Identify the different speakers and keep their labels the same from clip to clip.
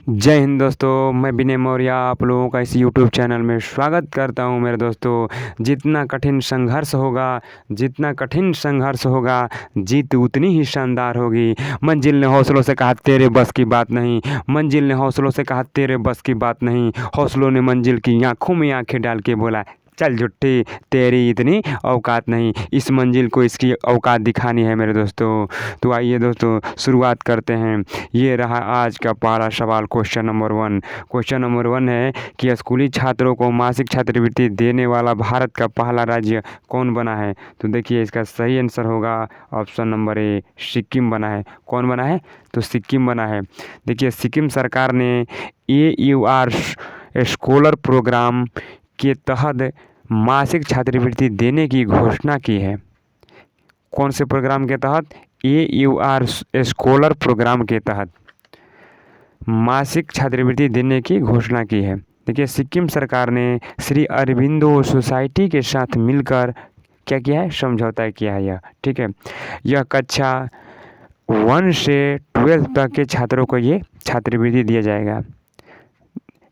Speaker 1: जय हिंद दोस्तों, मैं विनय मौर्य आप लोगों का इस यूट्यूब चैनल में स्वागत करता हूं। मेरे दोस्तों, जितना कठिन संघर्ष होगा जीत उतनी ही शानदार होगी। मंजिल ने हौसलों से कहा तेरे बस की बात नहीं, मंजिल ने हौसलों से कहा तेरे बस की बात नहीं। हौसलों ने मंजिल की आंखों में आंखें डाल के बोला चल झुट्टी, तेरी इतनी औकात नहीं। इस मंजिल को इसकी औकात दिखानी है मेरे दोस्तों। तो आइए दोस्तों शुरुआत करते हैं। ये रहा आज का पहला सवाल। Question number 1। क्वेश्चन नंबर 1 है कि स्कूली छात्रों को मासिक छात्रवृत्ति देने वाला भारत का पहला राज्य कौन बना है? तो देखिए इसका सही आंसर होगा ऑप्शन नंबर ए, सिक्किम बना है। कौन बना है? तो सिक्किम बना है। देखिए सिक्किम सरकार ने AUR स्कॉलर प्रोग्राम के तहत मासिक छात्रवृत्ति देने की घोषणा की है। कौन से प्रोग्राम के तहत? AUR स्कॉलर प्रोग्राम के तहत मासिक छात्रवृत्ति देने की घोषणा की है। देखिए सिक्किम सरकार ने श्री अरबिंदो सोसाइटी के साथ मिलकर क्या किया है? समझौता किया है। यह ठीक है। यह कक्षा 1 से 12 तक के छात्रों को ये छात्रवृत्ति दिया जाएगा।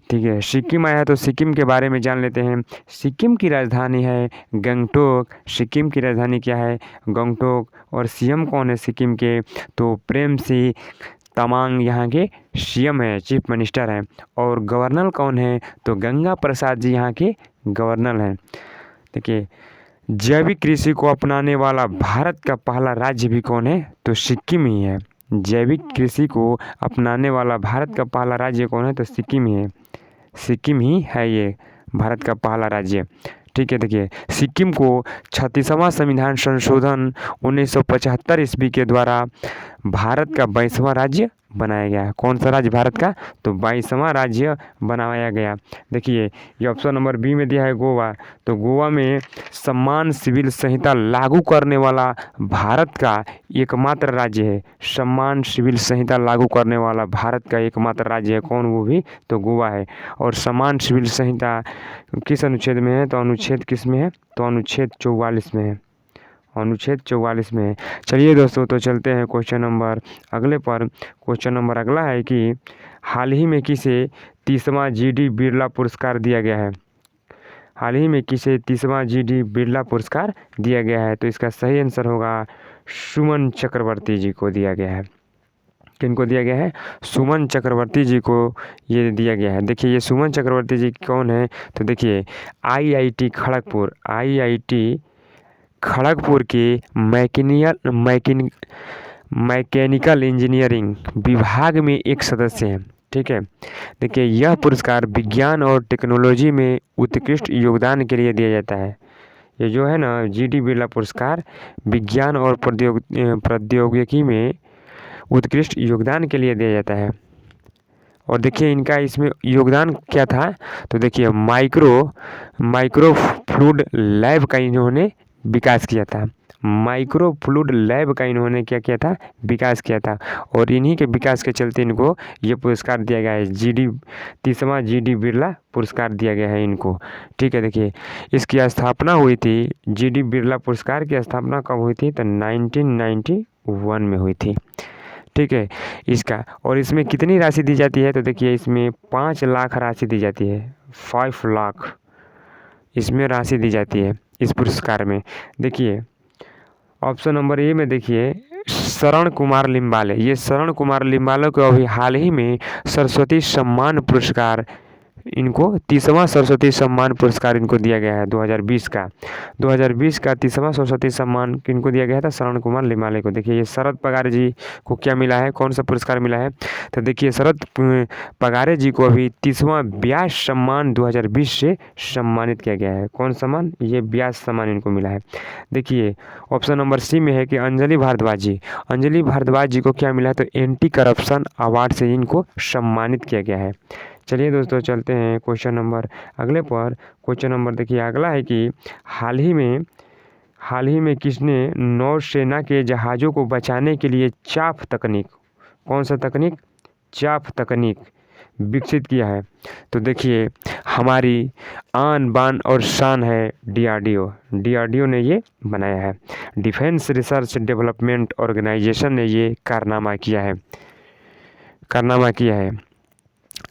Speaker 1: ठीक है, सिक्किम आया तो सिक्किम के बारे में जान लेते हैं। सिक्किम की राजधानी है गंगटोक। सिक्किम की राजधानी क्या है? गंगटोक। और सीएम कौन है सिक्किम के? तो प्रेम सिंह तमांग यहाँ के सीएम है, चीफ मिनिस्टर हैं। और गवर्नर कौन है? तो गंगा प्रसाद जी यहाँ के गवर्नर हैं। देखिए जैविक कृषि को अपनाने वाला भारत का पहला राज्य भी कौन है? तो सिक्किम ही है। जैविक कृषि को अपनाने वाला भारत का पहला राज्य कौन है? तो सिक्किम ही है। सिक्किम ही है ये भारत का पहला राज्य। ठीक है। देखिए सिक्किम को 36वां संविधान संशोधन 1975 ईस्वी के द्वारा भारत का 22वां राज्य बनाया गया। कौन सा राज्य भारत का? तो 22वां राज्य बनाया गया। देखिए ये ऑप्शन नंबर बी में दिया है गोवा। तो गोवा में समान सिविल संहिता लागू करने वाला भारत का एकमात्र राज्य है। समान सिविल संहिता लागू करने वाला भारत का एकमात्र राज्य है। कौन? वो भी तो गोवा है। और समान सिविल संहिता किस अनुच्छेद में है? तो अनुच्छेद किस में है? तो अनुच्छेद 44 में है। अनुच्छेद 44 में है। चलिए दोस्तों तो चलते हैं क्वेश्चन नंबर अगले पर। क्वेश्चन नंबर अगला है कि हाल ही में किसे 30वां GD बिरला पुरस्कार दिया गया है? हाल ही में किसे 30वां GD बिरला पुरस्कार दिया गया है? तो इसका सही आंसर होगा सुमन चक्रवर्ती जी को दिया गया है। किनको दिया गया है? सुमन चक्रवर्ती जी को ये दिया गया है। देखिए ये सुमन चक्रवर्ती जी कौन है? तो देखिए IIT खड़गपुर के मैकेनिकल इंजीनियरिंग विभाग में एक सदस्य हैं। ठीक है। देखिए यह पुरस्कार विज्ञान और टेक्नोलॉजी में उत्कृष्ट योगदान के लिए दिया जाता है। ये जो है ना GD बिरला पुरस्कार विज्ञान और प्रौद्योगिकी में उत्कृष्ट योगदान के लिए दिया जाता है। और देखिए इनका इसमें योगदान क्या था? तो देखिए माइक्रो फ्लूइड लैब का इन्होंने विकास किया था। माइक्रो फ्लूइड लैब का इन्होंने क्या किया था? विकास किया था। और इन्हीं के विकास के चलते इनको ये पुरस्कार दिया गया है। 30वां GD बिरला पुरस्कार दिया गया है इनको। ठीक है। देखिए इसकी स्थापना हुई थी, GD बिरला पुरस्कार की स्थापना कब हुई थी? तो 1991 में हुई थी। ठीक है। इसका और इसमें कितनी राशि दी जाती है? तो देखिए इसमें 5 लाख राशि दी जाती है। 5 लाख इसमें राशि दी जाती है इस पुरस्कार में। देखिए ऑप्शन नंबर ए में देखिए शरण कुमार लिम्बाले। ये शरण कुमार लिम्बाले को अभी हाल ही में सरस्वती सम्मान पुरस्कार इनको 30वां सरस्वती सम्मान पुरस्कार इनको दिया गया है 2020 का। 2020 का 30वां सरस्वती सम्मान किनको दिया गया था? शरण कुमार लिम्बाले को। देखिए ये शरद पगारे जी को क्या मिला है? कौन सा पुरस्कार मिला है? तो देखिए शरद पगारे जी को अभी 30वां व्यास सम्मान 2020 से सम्मानित किया गया है। कौन सम्मान? ये व्यास सम्मान इनको मिला है। देखिए ऑप्शन नंबर सी में है कि अंजलि भारद्वाज जी। अंजलि भारद्वाज जी को क्या मिला है? तो एंटी करप्शन अवार्ड से इनको सम्मानित किया गया है। चलिए दोस्तों चलते हैं क्वेश्चन नंबर अगले पर। क्वेश्चन नंबर देखिए अगला है कि हाल ही में किसने नौसेना के जहाज़ों को बचाने के लिए चाफ तकनीक, कौन सा तकनीक? चाफ तकनीक विकसित किया है? तो देखिए हमारी आन बान और शान है DRDO ने ये बनाया है। डिफेंस रिसर्च डेवलपमेंट ऑर्गेनाइजेशन ने ये कारनामा किया है।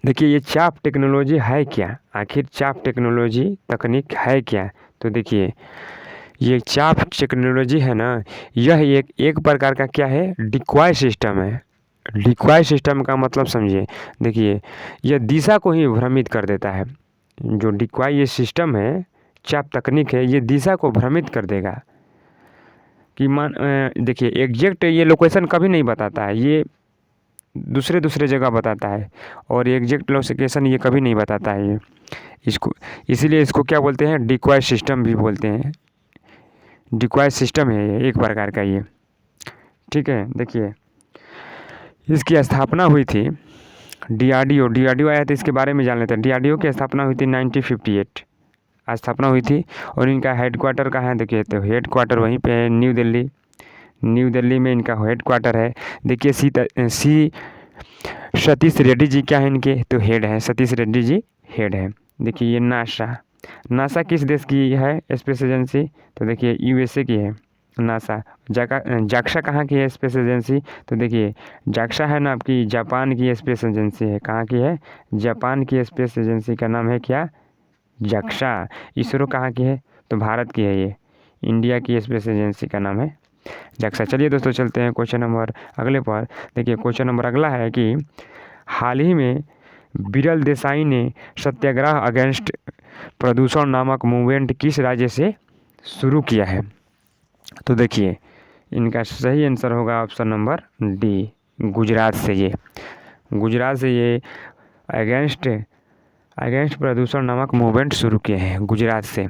Speaker 1: देखिए ये चाप टेक्नोलॉजी है क्या, आखिर चाप टेक्नोलॉजी तकनीक है क्या। तो देखिए ये चाप टेक्नोलॉजी है ना, यह एक प्रकार का क्या है, डिकॉय सिस्टम है। डिकॉय सिस्टम का मतलब समझिए, देखिए यह दिशा को ही भ्रमित कर देता है। जो डिकॉय ये सिस्टम है, चाप तकनीक है, ये दिशा को भ्रमित कर देगा कि देखिए एग्जैक्ट ये लोकेशन कभी नहीं बताता है, ये दूसरे दूसरे जगह बताता है, और एग्जैक्ट लोकेशन ये कभी नहीं बताता है ये इसको, इसीलिए इसको क्या बोलते हैं, डिकॉय सिस्टम भी बोलते हैं। डिकॉय सिस्टम है ये एक प्रकार का ये, ठीक है। देखिए इसकी स्थापना हुई थी डीआरडीओ आया था, इसके बारे में जान लेते हैं। डीआरडीओ की स्थापना हुई थी 1958 स्थापना हुई थी, और इनका हेडक्वार्टर कहाँ है, देखिए तो हेडक्वार्टर वहीं पे है, न्यू दिल्ली में इनका हेडक्वार्टर है। देखिए सी सतीश रेड्डी जी क्या है इनके, तो हेड है, सतीश रेड्डी जी हेड है। देखिए ये नासा किस देश की है स्पेस एजेंसी, तो देखिए यूएसए की है नासा। जाक्सा कहाँ की है स्पेस एजेंसी, तो देखिए जाक्सा है ना आपकी जापान की स्पेस एजेंसी है। कहाँ की है, जापान की स्पेस एजेंसी का नाम है क्या, जाक्सा। इसरो कहाँ की है, तो भारत की है ये, इंडिया की स्पेस एजेंसी का नाम है जाक्सा। चलिए दोस्तों चलते हैं क्वेश्चन नंबर अगले पर। देखिए क्वेश्चन नंबर अगला है कि हाल ही में विरल देसाई ने सत्याग्रह अगेंस्ट प्रदूषण नामक मूवमेंट किस राज्य से शुरू किया है। तो देखिए इनका सही आंसर होगा ऑप्शन नंबर डी, गुजरात से। ये गुजरात से ये अगेंस्ट प्रदूषण नामक मूवमेंट शुरू किए हैं गुजरात से।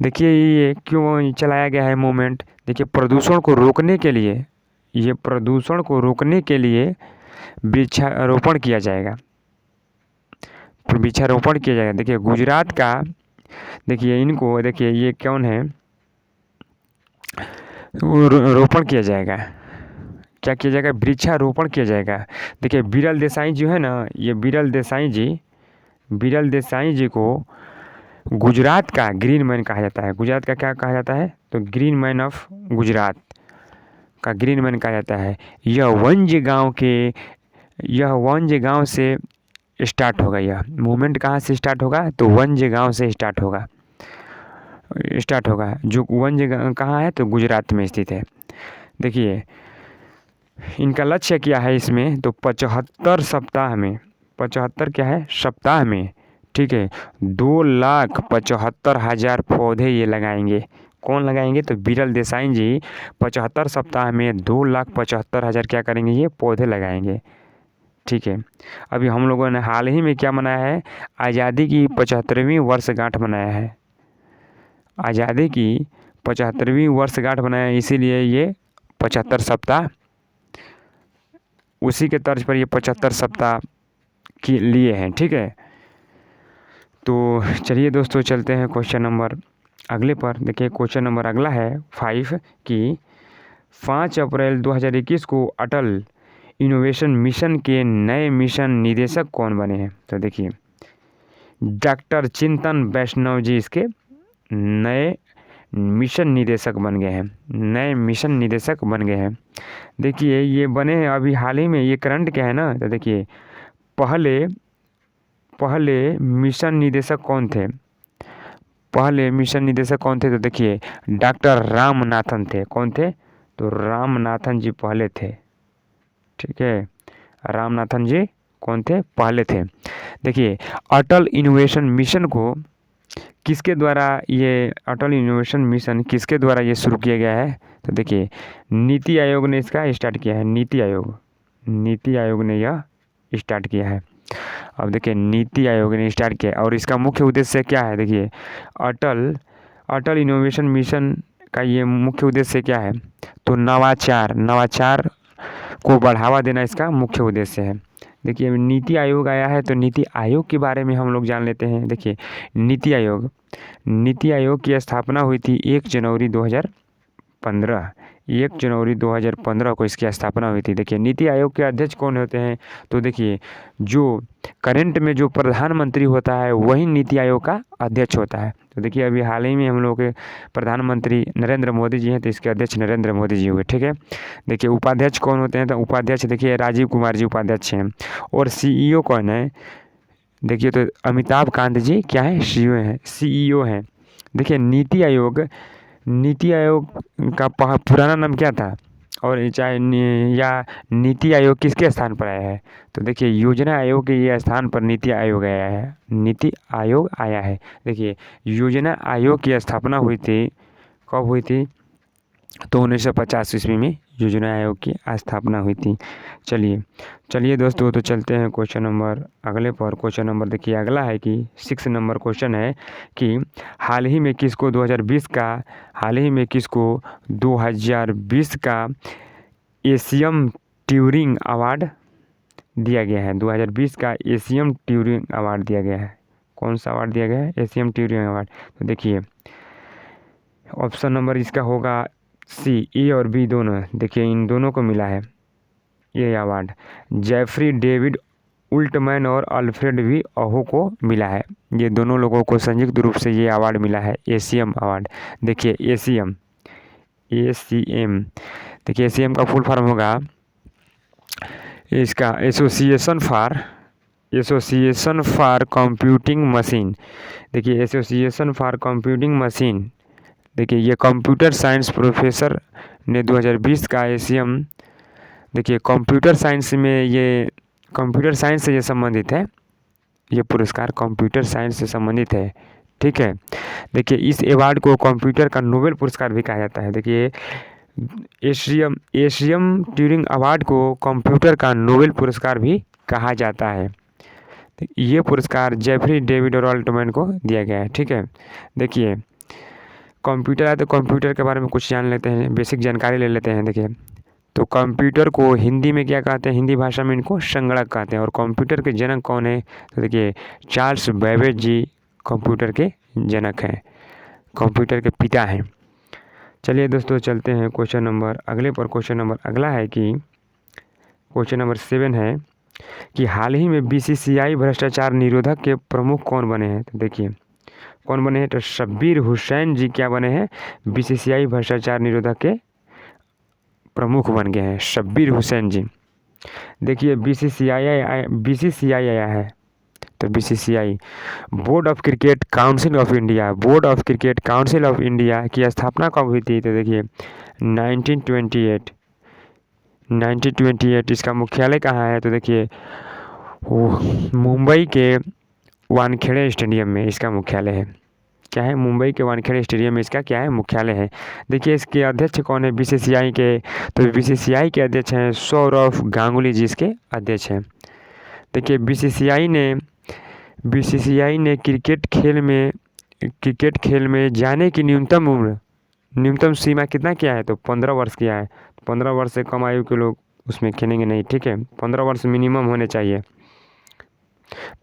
Speaker 1: देखिए ये क्यों चलाया गया है मूवमेंट, देखिए प्रदूषण को रोकने के लिए, ये प्रदूषण को रोकने के लिए वृक्षारोपण किया जाएगा, वृक्षारोपण किया जाएगा। देखिए गुजरात का, देखिए इनको, देखिए ये कौन है, रोपण किया जाएगा, क्या किया जाएगा, वृक्षारोपण किया जाएगा। देखिए विरल देसाई जो है ना, ये विरल देसाई जी को गुजरात का ग्रीन मैन कहा जाता है। गुजरात का क्या कहा जाता है, तो ग्रीन मैन ऑफ गुजरात का ग्रीन मैन कहा जाता है। यह वंज गांव से स्टार्ट होगा, यह मूवमेंट कहाँ से स्टार्ट होगा, तो वंज गांव से स्टार्ट होगा, जो वंज कहाँ है, तो गुजरात में स्थित है। देखिए इनका लक्ष्य क्या है इसमें, तो 75 सप्ताह में, 75 क्या है सप्ताह में, ठीक है, 2,75,000 पौधे ये लगाएंगे। कौन लगाएंगे, तो विरल देसाई जी 75 सप्ताह में 2,75,000 क्या करेंगे, ये पौधे लगाएंगे, ठीक है। अभी हम लोगों ने हाल ही में क्या मनाया है, आज़ादी की 75वीं वर्षगांठ मनाया है, आज़ादी की 75वीं वर्षगांठ मनाया, इसीलिए ये 75 सप्ताह, उसी के तर्ज पर ये 75 सप्ताह के लिए हैं, ठीक है। तो चलिए दोस्तों चलते हैं क्वेश्चन नंबर अगले पर। देखिए क्वेश्चन नंबर अगला है 5 कि 5 अप्रैल 2021 को अटल इनोवेशन मिशन के नए मिशन निदेशक कौन बने हैं। तो देखिए डॉक्टर चिंतन वैष्णव जी इसके नए मिशन निदेशक बन गए हैं, देखिए ये बने हैं अभी हाल ही में, ये करंट क्या है ना, तो देखिए पहले मिशन निदेशक कौन थे, तो देखिए डॉक्टर रामनाथन थे। कौन थे, तो रामनाथन जी पहले थे, ठीक है, रामनाथन जी कौन थे, पहले थे। देखिए अटल इनोवेशन मिशन को किसके द्वारा, ये अटल इनोवेशन मिशन किसके द्वारा ये शुरू किया गया है, तो देखिए नीति आयोग ने इसका स्टार्ट किया है, नीति आयोग ने यह स्टार्ट किया है। अब देखिए नीति आयोग ने स्टार्ट किया, और इसका मुख्य उद्देश्य क्या है, देखिए अटल इनोवेशन मिशन का ये मुख्य उद्देश्य क्या है, तो नवाचार को बढ़ावा देना इसका मुख्य उद्देश्य है। देखिए नीति आयोग आया है, तो नीति आयोग के बारे में हम लोग जान लेते हैं। देखिए नीति आयोग की स्थापना हुई थी 1 जनवरी 2015 को इसकी स्थापना हुई थी। देखिए नीति आयोग के अध्यक्ष कौन होते हैं, तो देखिए जो करंट में जो प्रधानमंत्री होता है वही नीति आयोग का अध्यक्ष होता है। तो देखिए अभी हाल ही में हम लोग के प्रधानमंत्री नरेंद्र मोदी जी हैं, तो इसके अध्यक्ष नरेंद्र मोदी जी हुए। ठीक है, देखिए उपाध्यक्ष कौन होते हैं, तो उपाध्यक्ष देखिए राजीव कुमार जी उपाध्यक्ष हैं। और सीईओ कौन है, देखिए तो अमिताभ कांत जी क्या है, सीईओ हैं। देखिए नीति आयोग का पुराना नाम क्या था, और या नीति आयोग किसके स्थान पर आया है, तो देखिए योजना आयोग के ये स्थान पर नीति आयोग आया है, नीति आयोग आया है। देखिए योजना आयोग की स्थापना हुई थी, कब हुई थी, तो 1950 ईस्वी में योजना आयोग की स्थापना हुई थी। चलिए दोस्तों, तो चलते हैं क्वेश्चन नंबर अगले पर। क्वेश्चन नंबर देखिए अगला है कि 6 नंबर क्वेश्चन है कि हाल ही में किसको 2020 का एशियन ट्यूरिंग अवार्ड दिया गया है। 2020 का एशियन ट्यूरिंग अवार्ड दिया गया है। कौन सा अवार्ड दिया गया है, एशियन ट्यूरिंग अवार्ड। तो देखिए ऑप्शन नंबर इसका होगा सी, ए और बी दोनों। देखिए इन दोनों को मिला है ये अवार्ड, जेफरी डेविड उल्टमैन और अल्फ्रेड वी अहो को मिला है। ये दोनों लोगों को संयुक्त रूप से ये अवार्ड मिला है, एसीएम अवार्ड। देखिए एसीएम, देखिए एसीएम का फुल फॉर्म होगा इसका एसोसिएशन फॉर कंप्यूटिंग मशीन। देखिए एसोसिएशन फॉर कंप्यूटिंग मशीन, देखिए ये कंप्यूटर साइंस प्रोफेसर ने 2020 का एसीएम, देखिए कंप्यूटर साइंस से ये संबंधित है, ये पुरस्कार कंप्यूटर साइंस से संबंधित है। ठीक है, देखिए इस अवार्ड को कंप्यूटर का नोबेल पुरस्कार भी कहा जाता है। देखिए एशियन ट्यूरिंग अवार्ड को कंप्यूटर का नोबेल पुरस्कार भी कहा जाता है। ये पुरस्कार जेफरी डेविड और अल्टमैन को दिया गया है। ठीक है, देखिए कंप्यूटर है तो कंप्यूटर के बारे में कुछ जान लेते हैं, बेसिक जानकारी ले लेते हैं। देखिए तो कंप्यूटर को हिंदी में क्या कहते हैं, हिंदी भाषा में इनको संगणक कहते हैं। और कंप्यूटर के जनक कौन है, तो देखिए चार्ल्स बेबेज जी कंप्यूटर के जनक हैं, कंप्यूटर के पिता हैं। चलिए दोस्तों चलते हैं क्वेश्चन नंबर अगले पर। क्वेश्चन नंबर अगला है कि क्वेश्चन नंबर 7 है कि हाल ही में बीसीसीआई भ्रष्टाचार निरोधक के प्रमुख कौन बने हैं। तो देखिए कौन बने हैं, तो शब्बीर हुसैन जी क्या बने हैं, बीसीसीआई भ्रष्टाचार निरोधक के प्रमुख बन गए हैं, शब्बीर हुसैन जी। देखिए बीसीसीआई आया है, तो BCCI board of cricket council of India की स्थापना कब हुई थी, तो देखिए 1928। इसका मुख्यालय कहाँ है, तो देखिए मुंबई के वानखेड़े स्टेडियम में इसका मुख्यालय है। क्या है, मुंबई के वानखेड़े स्टेडियम में इसका क्या है, मुख्यालय है। देखिए इसके अध्यक्ष कौन है बीसीसीआई के, तो बीसीसीआई के अध्यक्ष हैं सौरव गांगुली जी इसके अध्यक्ष हैं। देखिए बीसीसीआई ने क्रिकेट खेल में जाने की न्यूनतम सीमा कितना किया है, तो 15 वर्ष किया है। 15 वर्ष से कम आयु के लोग उसमें खेलेंगे नहीं। ठीक है, 15 वर्ष मिनिमम होने चाहिए,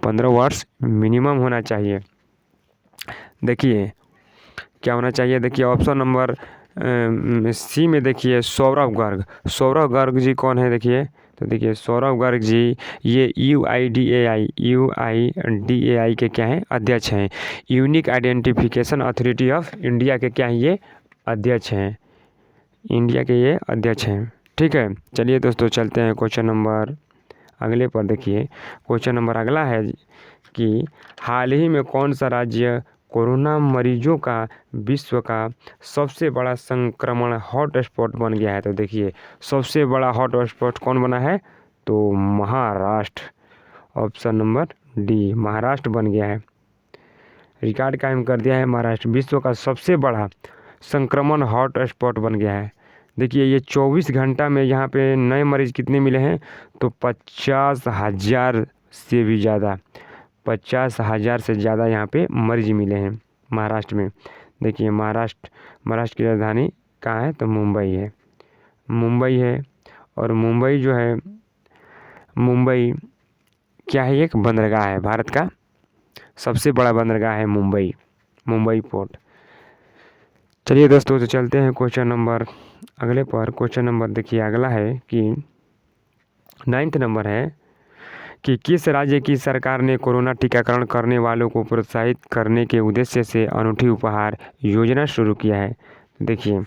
Speaker 1: 15 वर्ष मिनिमम होना चाहिए। देखिए क्या होना चाहिए, देखिए ऑप्शन नंबर सी में देखिए सौरव गर्ग जी कौन है, देखिए तो देखिए सौरव गर्ग जी ये UIDAI के क्या हैं, अध्यक्ष हैं। Unique identification authority of India के क्या हैं, ये अध्यक्ष हैं, इंडिया के ये अध्यक्ष हैं। ठीक है, चलिए दोस्तों चलते हैं क्वेश्चन नंबर अगले पर। देखिए क्वेश्चन नंबर अगला है कि हाल ही में कौन सा राज्य कोरोना मरीजों का विश्व का सबसे बड़ा संक्रमण हॉटस्पॉट बन गया है। तो देखिए सबसे बड़ा हॉटस्पॉट कौन बना है, तो Maharashtra, option number D Maharashtra बन गया है, रिकॉर्ड कायम कर दिया है महाराष्ट्र, विश्व का सबसे बड़ा संक्रमण हॉटस्पॉट बन गया है। देखिए ये 24 घंटा में यहाँ पे नए मरीज कितने मिले हैं, तो 50,000 से भी ज़्यादा, 50,000 से ज़्यादा यहाँ पे मरीज मिले हैं महाराष्ट्र में। देखिए महाराष्ट्र की राजधानी कहाँ है, तो मुंबई है। और मुंबई जो है, मुंबई क्या है, एक बंदरगाह है, भारत का सबसे बड़ा बंदरगाह है मुंबई पोर्ट। चलिए दोस्तों तो चलते हैं क्वेश्चन नंबर अगले पर। क्वेश्चन नंबर देखिए अगला है कि 9th नंबर है कि किस राज्य की सरकार ने कोरोना टीकाकरण करने वालों को प्रोत्साहित करने के उद्देश्य से अनूठी उपहार योजना शुरू किया है। देखिए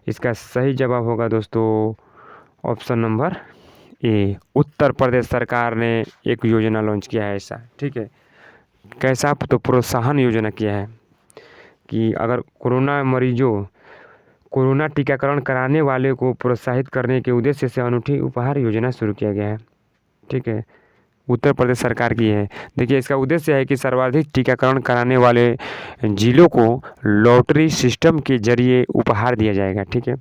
Speaker 1: इसका सही जवाब होगा दोस्तों option number A, Uttar Pradesh सरकार ने एक योजना लॉन्च किया है ऐसा। ठीक है, कैसा? तो प्रोत्साहन योजना किया है कि अगर कोरोना टीकाकरण कराने वाले को प्रोत्साहित करने के उद्देश्य से अनूठी उपहार योजना शुरू किया गया है। ठीक है, उत्तर प्रदेश सरकार की है। देखिए इसका उद्देश्य है कि सर्वाधिक टीकाकरण कराने वाले जिलों को लॉटरी सिस्टम के जरिए उपहार दिया जाएगा। ठीक है,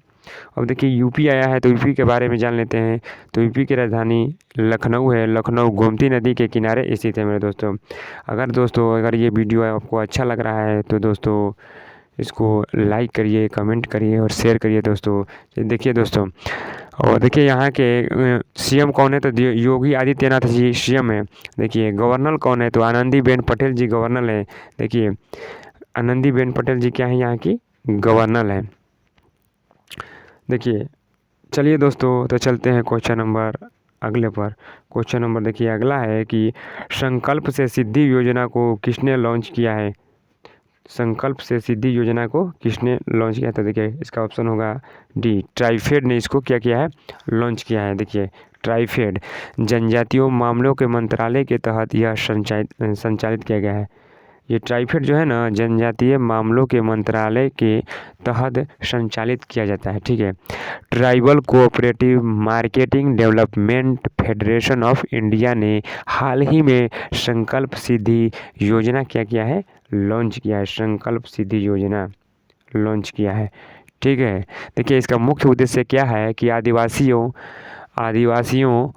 Speaker 1: अब देखिए यूपी आया है तो यूपी के बारे में जान लेते हैं। तो यूपी की राजधानी लखनऊ है। लखनऊ गोमती नदी के किनारे स्थित है मेरे दोस्तों। अगर ये वीडियो आपको अच्छा लग रहा है तो दोस्तों इसको लाइक करिए, कमेंट करिए और शेयर करिए दोस्तों। देखिए दोस्तों, और देखिए यहाँ के सीएम कौन है? तो योगी आदित्यनाथ जी सीएम है। देखिए गवर्नर कौन है? तो आनंदीबेन पटेल जी गवर्नर है। देखिए आनंदीबेन पटेल जी क्या है? यहाँ की गवर्नर है। देखिए चलिए दोस्तों, तो चलते हैं क्वेश्चन नंबर अगले पर। क्वेश्चन नंबर देखिए अगला है कि संकल्प से सिद्धि योजना को किसने लॉन्च किया है? संकल्प से सिद्धि योजना को किसने लॉन्च किया? तो देखिए इसका ऑप्शन होगा डी, ट्राइफेड ने इसको क्या किया है? लॉन्च किया है। देखिए ट्राइफेड जनजातीय मामलों के मंत्रालय के तहत यह संचालित किया गया है। ये ट्राइफेड जो है ना, जनजातीय मामलों के मंत्रालय के तहत संचालित किया जाता है। ठीक है, tribal cooperative marketing development federation of India ने हाल ही में संकल्प सिद्धि योजना क्या किया है? लॉन्च किया है। संकल्प सिद्धि योजना लॉन्च किया है। ठीक है, देखिए इसका मुख्य उद्देश्य क्या है कि आदिवासियों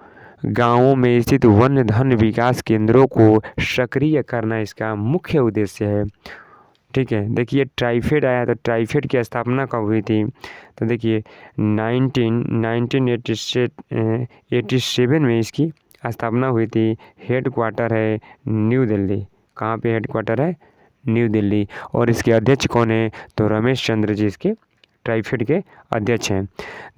Speaker 1: गांवों में स्थित वन्य धन विकास केंद्रों को सक्रिय करना इसका मुख्य उद्देश्य है। ठीक है, देखिए ट्राइफेड आया तो ट्राइफेड की स्थापना कब हुई थी? तो देखिए 1987 में इसकी स्थापना हुई थी। हेडक्वार्टर है न्यू दिल्ली। कहाँ पे हेडक्वार्टर है? न्यू दिल्ली। और इसके अध्यक्ष कौन है? तो रमेश चंद्र जी इसके ट्राइफेड के अध्यक्ष हैं।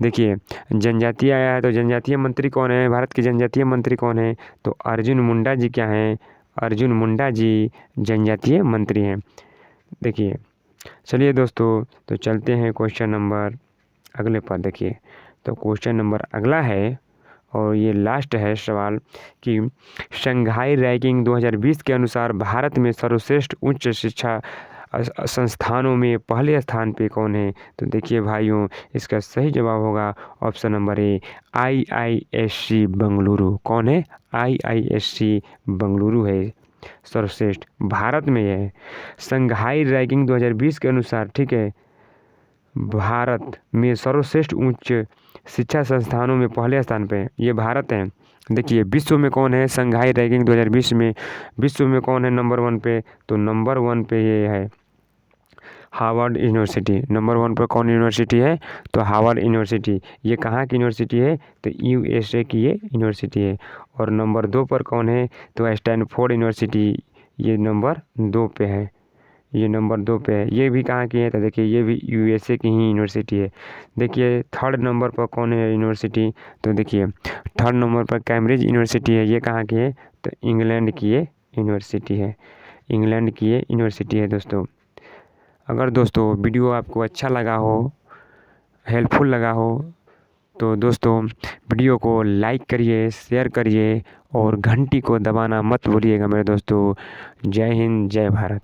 Speaker 1: देखिए जनजातीय आया है तो जनजातीय मंत्री कौन है? भारत के जनजातीय मंत्री कौन है? तो अर्जुन मुंडा जी क्या हैं? अर्जुन मुंडा जी जनजातीय मंत्री हैं। देखिए चलिए दोस्तों, तो चलते हैं क्वेश्चन नंबर अगले पर। देखिए तो क्वेश्चन नंबर अगला है और ये लास्ट है सवाल कि शंघाई रैंकिंग 2020 के अनुसार भारत में सर्वश्रेष्ठ उच्च शिक्षा संस्थानों में पहले स्थान पे कौन है? तो देखिए भाइयों, इसका सही जवाब होगा option number A, IISc Bengaluru. कौन है? IISc बेंगलुरु है सर्वश्रेष्ठ भारत में है। शंघाई रैंकिंग 2020 के अनुसार, ठीक है, भारत में सर्वश्रेष्ठ उच्च शिक्षा संस्थानों में पहले स्थान पे ये भारत है। देखिए विश्व में कौन है? शंघाई रैंकिंग 2020 में विश्व में कौन है नंबर 1 पे? तो नंबर 1 पे ये है हार्वर्ड यूनिवर्सिटी। नंबर 1 पर कौन यूनिवर्सिटी है? तो हार्वर्ड यूनिवर्सिटी। ये कहाँ की यूनिवर्सिटी है? तो USA की ये यूनिवर्सिटी है। और नंबर 2 पर कौन है? तो स्टैनफोर्ड यूनिवर्सिटी। ये नंबर 2 पे है। ये नंबर 2 पे है। ये भी कहाँ की है? तो देखिए ये भी USA की ही यूनिवर्सिटी है। देखिए थर्ड नंबर पर कौन है यूनिवर्सिटी? तो देखिए थर्ड नंबर पर कैम्ब्रिज यूनिवर्सिटी है। ये कहाँ की है? तो इंग्लैंड की ये यूनिवर्सिटी है। इंग्लैंड की ये यूनिवर्सिटी है दोस्तों। अगर दोस्तों वीडियो आपको अच्छा लगा हो, हेल्पफुल लगा हो, तो दोस्तों वीडियो को लाइक करिए, शेयर करिए और घंटी को दबाना मत भूलिएगा मेरे दोस्तों। जय हिंद, जय भारत।